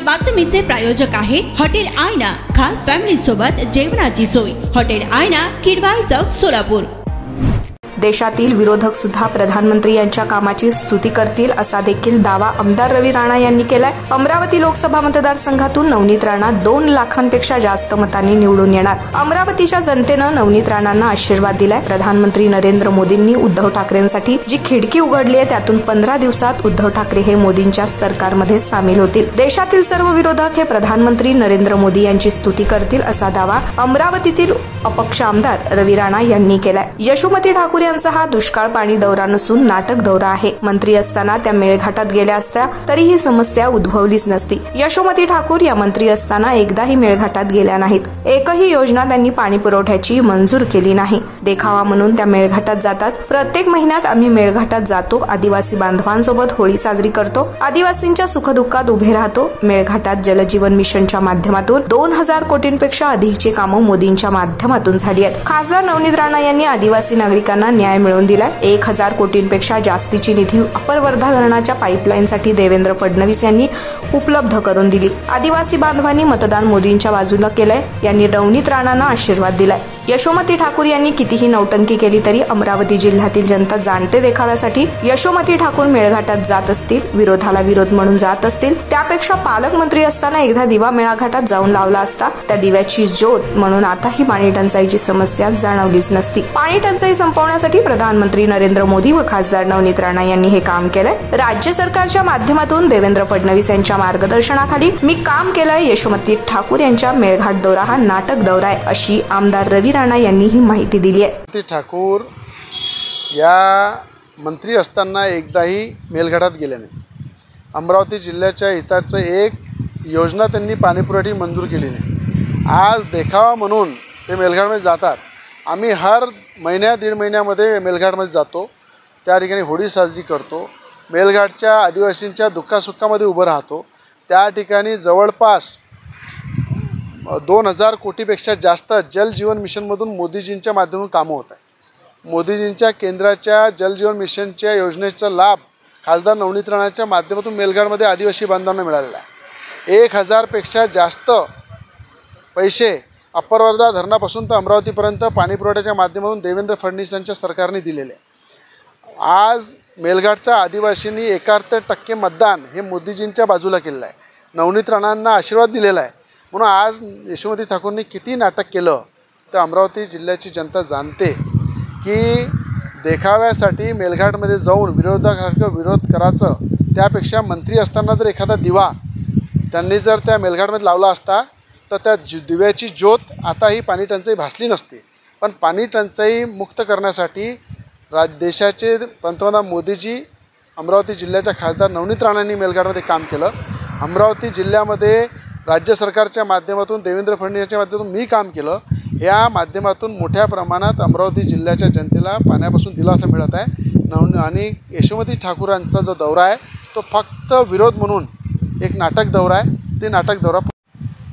बातमीचे प्रायोजक आहे हॉटेल आयना। खास फॅमिली सोबत जेवणाची सोय। हॉटेल आयना, किडवाई चौक, सोलापूर। देशातील विरोधक सुद्धा प्रधानमंत्री यांच्या कामाची स्तुती करतील असा देखील दावा आमदार रवी राणा यांनी केलाय। अमरावती लोकसभा मतदारसंघातून नवनीत राणा 2 लाखांपेक्षा जास्त मतांनी निवडून येणार। अमरावतीच्या जनतेनं नवनीत राणांना आशीर्वाद दिलाय। प्रधानमंत्री नरेंद्र मोदींनी उद्धव ठाकरेंसाठी जी खिडकी उघडली आहे त्यातून 15 दिवसात उद्धव ठाकरे हे मोदींच्या सरकारमध्ये सामील होतील। देशातील सर्व विरोधक हे प्रधानमंत्री नरेंद्र मोदी यांची स्तुती करतील असा दावा अमरावतीतील अपक्ष आमदार रवी राणा यांनी केलाय। यशोमती ठाकूर यांचा हा दुष्काळ पाणी दौरा नसून नाटक दौरा आहे। मंत्री असताना त्या मेळघाटात गेल्या असत्या तरी ही समस्या उद्भवलीच नसती। यशोमती ठाकूर या मंत्री असताना एकदाही मेळघाटात गेल्या नाहीत। एकही योजना त्यांनी पाणी पुरवठ्याची मंजूर केली नाही। देखावा म्हणून त्या मेळघाटात जातात। प्रत्येक महिन्यात आम्ही मेळघाटात जातो, आदिवासी बांधवांसोबत होळी साजरी करतो, आदिवासींच्या सुखदुःखात उभे राहतो। मेळघाटात जलजीवन मिशनच्या माध्यमातून 2000 कोटींपेक्षा अधिकची कामं मोदींच्या माध्यमातून झाली आहेत। खासदार नवनीत राणा यांनी आदिवासी नागरिकांना न्याय मिळवून दिलाय। 1000 कोटींपेक्षा जास्तीची निधी अपर वर्धा धरणाच्या पाईपलाईनसाठी देवेंद्र फडणवीस यांनी उपलब्ध करून दिली। आदिवासी बांधवांनी मतदान मोदींच्या बाजूला केलंय। यांनी नवनीत राणांना आशीर्वाद दिलाय। यशोमती ठाकूर यांनी कितीही नौटंकी केली तरी अमरावती जिल्ह्यातील जनता जाणते देखाव्यासाठी यशोमती ठाकूर मेळघाटात जात असतील, विरोधाला विरोध म्हणून जात असतील, त्यापेक्षा पालकमंत्री असताना एकदा दिवा मेळघाटात जाऊन लावला असता त्या दिव्याची ज्योत म्हणून आताही पाणी टंचाईची समस्या जाणवलीच नसती। पाणी टंचाई संपवण्यासाठी प्रधानमंत्री नरेंद्र मोदी व खासदार नवनीत राणा यांनी हे काम केलंय। राज्य सरकारच्या माध्यमातून देवेंद्र फडणवीस यांच्या मार्गदर्शनाखाली मी काम केलंय। यशोमती ठाकूर यांच्या मेळघाट दौरा हा नाटक दौरा आहे अशी आमदार रवी राणा यांनी ही माहिती दिली आहे। ठाकूर या मंत्री असताना एकदाही मेळघाटात गेले नाही। अमरावती जिल्ह्याच्या हिताचं एक योजना त्यांनी पाणीपुरवठ्याची मंजूर केली नाही। आज देखावा म्हणून ते मेळघाटमध्ये जातात। आम्ही हर महिन्या 1.5 महिन्यामध्ये मेळघाटमध्ये जातो, त्या ठिकाणी होळी साजरी करतो, मेळघाटच्या आदिवासींच्या दुःखासुखामध्ये उभं राहतो। त्या ठिकाणी जवळपास 2000 कोटीपेक्षा जास्त जल जीवन मिशनमधून मोदीजींच्या माध्यमातून कामं होत आहे। मोदीजींच्या केंद्राच्या जल जीवन मिशनच्या योजनेचा लाभ खासदार नवनीत राणाच्या माध्यमातून मेळघाटमध्ये आदिवासी बांधवांना मिळालेला आहे। 1000पेक्षा जास्त पैसे अप्पर वर्धा धरणापासून तर अमरावतीपर्यंत पाणी पुरवठ्याच्या माध्यमातून देवेंद्र फडणवीस यांच्या सरकारने दिलेले आहे। आज मेळघाटच्या आदिवासींनी 71% मतदान हे मोदीजींच्या बाजूला केलेलं आहे। नवनीत राणांना आशीर्वाद दिलेला आहे। म्हणून आज यशोमती ठाकूरनी किती नाटक केलं तर अमरावती जिल्ह्याची जनता जाणते की देखाव्यासाठी मेळघाटमध्ये जाऊन विरोधासारखं विरोध करायचं, त्यापेक्षा मंत्री असताना जर एखादा दिवा त्यांनी जर त्या मेळघाटमध्ये लावला असता तर त्या दिव्याची ज्योत आताही पाणी टंचाई भासली नसती। पण पाणी टंचाई मुक्त करण्यासाठी देशाचे पंतप्रधान मोदीजी अमरावती जिल्ह्याच्या खासदार नवनीत राणांनी मेळघाटमध्ये काम केलं। अमरावती जिल्ह्यामध्ये राज्य सरकारच्या माध्यमातून देवेंद्र फडणवीस यांच्या माध्यमातून मी काम केलं। या माध्यमातून मोठ्या प्रमाणात अमरावती जिल्ह्याच्या जनतेला पाण्यापासून दिलासा मिळत आहे। आणि यशोमती ठाकूरांचा जो दौरा आहे तो फक्त विरोध म्हणून एक नाटक दौरा आहे। ते नाटक दौरा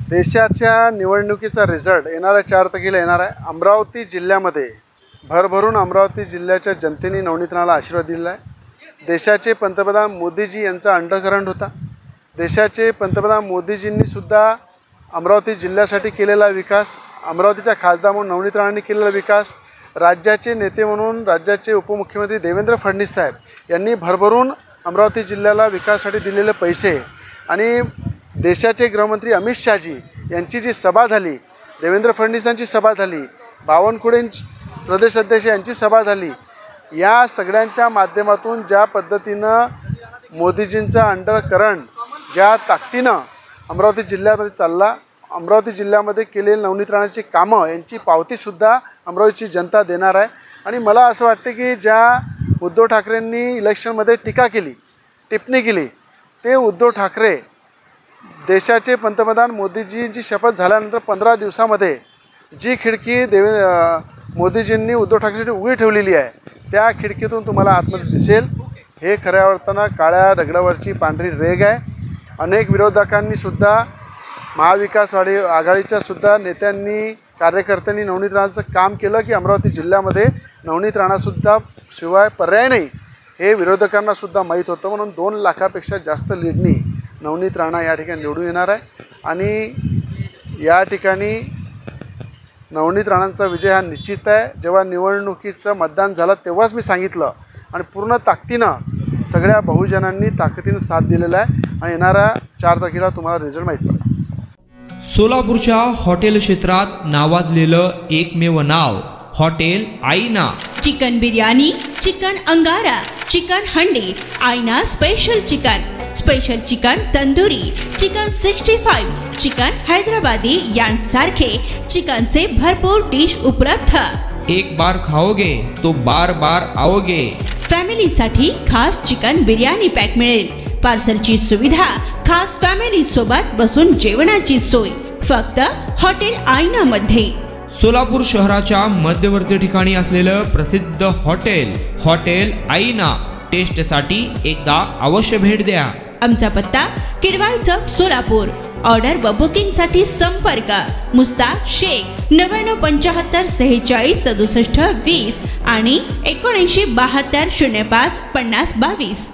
देशाच्या निवडणुकीचा रिझल्ट येणाऱ्या 4 तारखेला येणार आहे। अमरावती जिल्ह्यामध्ये भरभरून अमरावती जिल्ह्याच्या जनतेने नवनीत राणाला आशीर्वाद दिलेला आहे। देशाचे पंतप्रधान मोदीजी यांचा अंडरकरंट होता। देशाचे पंतप्रधान मोदीजींनी सुद्धा अमरावती जिल्ह्यासाठी केलेला विकास, अमरावतीच्या खासदार म्हणून नवनीत राणांनी केलेला विकास, राज्याचे नेते म्हणून राज्याचे उपमुख्यमंत्री देवेंद्र फडणवीस साहेब यांनी भरभरून अमरावती जिल्ह्याला विकासासाठी दिलेले पैसे आणि देशाचे गृहमंत्री अमित शहाजी यांची जी सभा झाली, देवेंद्र फडणवीसांची सभा झाली, बावनकुळे प्रदेश अध्यक्ष यांची सभा झाली, या सगळ्यांच्या माध्यमातून ज्या पद्धतीनं मोदीजींचा अंडरकरंट ज्या ताकदीनं अमरावती जिल्ह्यामध्ये चालला, अमरावती जिल्ह्यामध्ये केलेली नवनीत राणांची कामं यांची पावतीसुद्धा अमरावतीची जनता देणार आहे। आणि मला असं वाटतं की ज्या उद्धव ठाकरेंनी इलेक्शनमध्ये टीका केली, टिप्पणी केली, ते उद्धव ठाकरे देशाचे पंतप्रधान मोदीजींची शपथ झाल्यानंतर 15 दिवसामध्ये जी खिडकी मोदीजींनी उद्धव ठाकरेंसाठी उघडी ठेवलेली आहे त्या खिडकीतून तुम्हाला आतमध्ये दिसेल हे खऱ्या अर्थानं काळ्या दगडावरची पांढरी रेघ आहे। अनेक विरोधकांनी सुद्धा महाविकास आघाडीच्या सुद्धा नेत्यांनी कार्यकर्त्यांनी नवनीत राणांचं काम केलं की अमरावती जिल्ह्यामध्ये नवनीत राणासुद्धा शिवाय पर्याय नाही हे विरोधकांना सुद्धा माहीत होतं। म्हणून 2 लाखापेक्षा जास्त लीडनी नवनीत राणा या ठिकाणी निवडून येणार आहे आणि या ठिकाणी नवनीत राणांचा विजय हा निश्चित आहे. जेव्हा निवडणुकीचं मतदान झालं तेव्हाच मी सांगितलं आणि पूर्ण ताकदीनं सगळ्या बहुजनांनी ताकदीनं साथ दिलेला आहे आणि येणाऱ्या 4 तारखेला तुम्हाला रिझल्ट माहीत पडेल. सोलापूरच्या हॉटेल क्षेत्रात नावाजलेलं एकमेव नाव हॉटेल आईना. चिकन बिर्याणी, चिकन अंगारा, चिकन हंडी, आईना special chicken tandoori, chicken 65, chicken Hyderabadi यांसारखे चिकनचे भरपूर डिश उपलब्ध. एक बार खाओगे तो बार बार आओगे. फॅमिलीसाठी खास चिकन बिर्याणी पॅक मिळेल. पार्सलची सुविधा, खास फॅमिली सोबत बसून जेवणाची सोय फक्त हॉटेल आईना मध्ये. सोलापूर शहराच्या मध्यवर्ती ठिकाणी असलेलं प्रसिद्ध हॉटेल आईना टेस्टसाठी एकदा अवश्य भेट द्या. आमचा पत्ता किडवाई चौक सोलापूर. ऑर्डर व बुकिंग साठी संपर्क मुस्ताक शेख 9975 46 67 20 आणि 7972 05 50 22.